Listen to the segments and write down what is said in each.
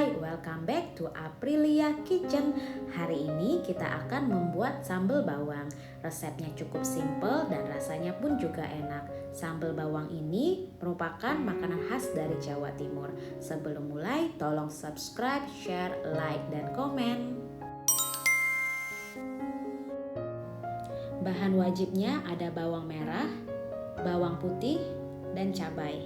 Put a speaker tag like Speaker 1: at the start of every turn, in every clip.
Speaker 1: Hai, welcome back to Aprilia Kitchen. Hari ini kita akan membuat sambal bawang. Resepnya cukup simple dan rasanya pun juga enak. Sambal bawang ini merupakan makanan khas dari Jawa Timur. Sebelum mulai, tolong subscribe, share, like, dan komen. Bahan wajibnya ada bawang merah, bawang putih, dan cabai.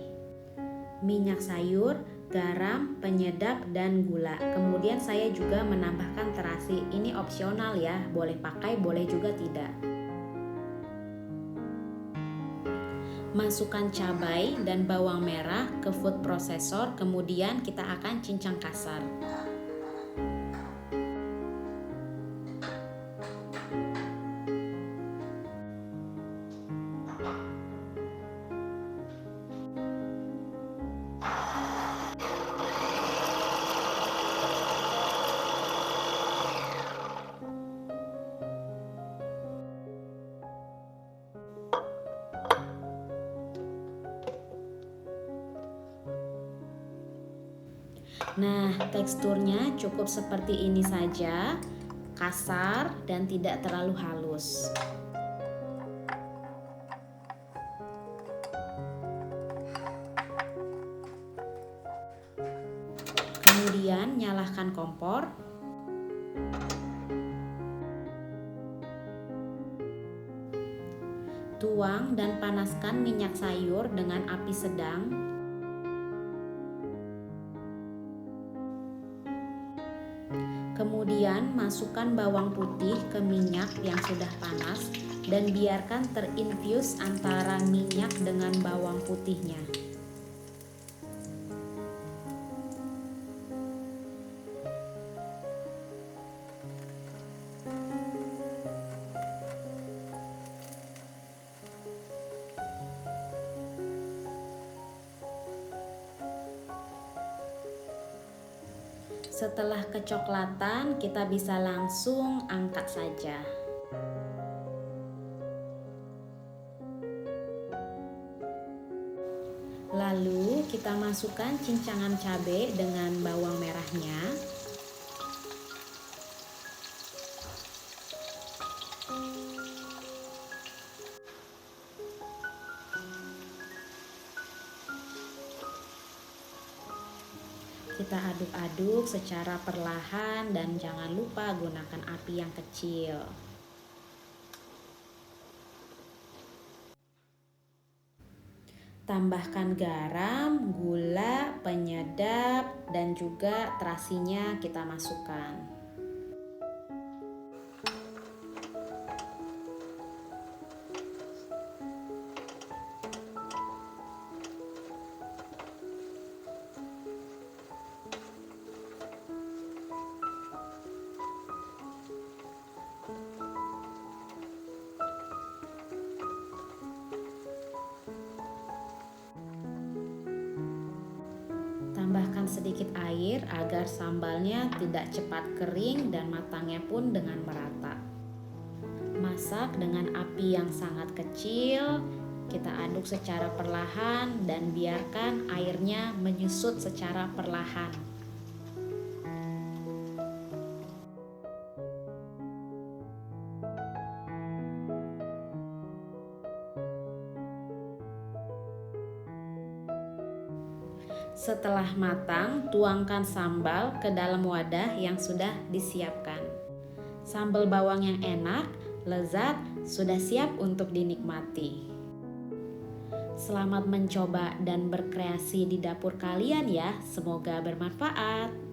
Speaker 1: Minyak sayur, garam, penyedap, dan gula. Kemudian saya juga menambahkan terasi. Ini opsional ya, boleh pakai, boleh juga tidak. Masukkan cabai dan bawang merah ke food processor, kemudian kita akan cincang kasar. Nah, teksturnya cukup seperti ini saja, kasar dan tidak terlalu halus. Kemudian nyalakan kompor. Tuang dan panaskan minyak sayur dengan api sedang. Kemudian masukkan bawang putih ke minyak yang sudah panas dan biarkan terinfus antara minyak dengan bawang putihnya. Setelah kecoklatan, kita bisa langsung angkat saja. Lalu kita masukkan cincangan cabai dengan bawang merahnya. Kita aduk-aduk secara perlahan dan jangan lupa gunakan api yang kecil. Tambahkan garam, gula, penyedap, dan juga terasinya kita masukkan. Tambahkan sedikit air agar sambalnya tidak cepat kering dan matangnya pun dengan merata. Masak dengan api yang sangat kecil, kita aduk secara perlahan dan biarkan airnya menyusut secara perlahan. Setelah matang, tuangkan sambal ke dalam wadah yang sudah disiapkan. Sambal bawang yang enak, lezat, sudah siap untuk dinikmati. Selamat mencoba dan berkreasi di dapur kalian ya, semoga bermanfaat.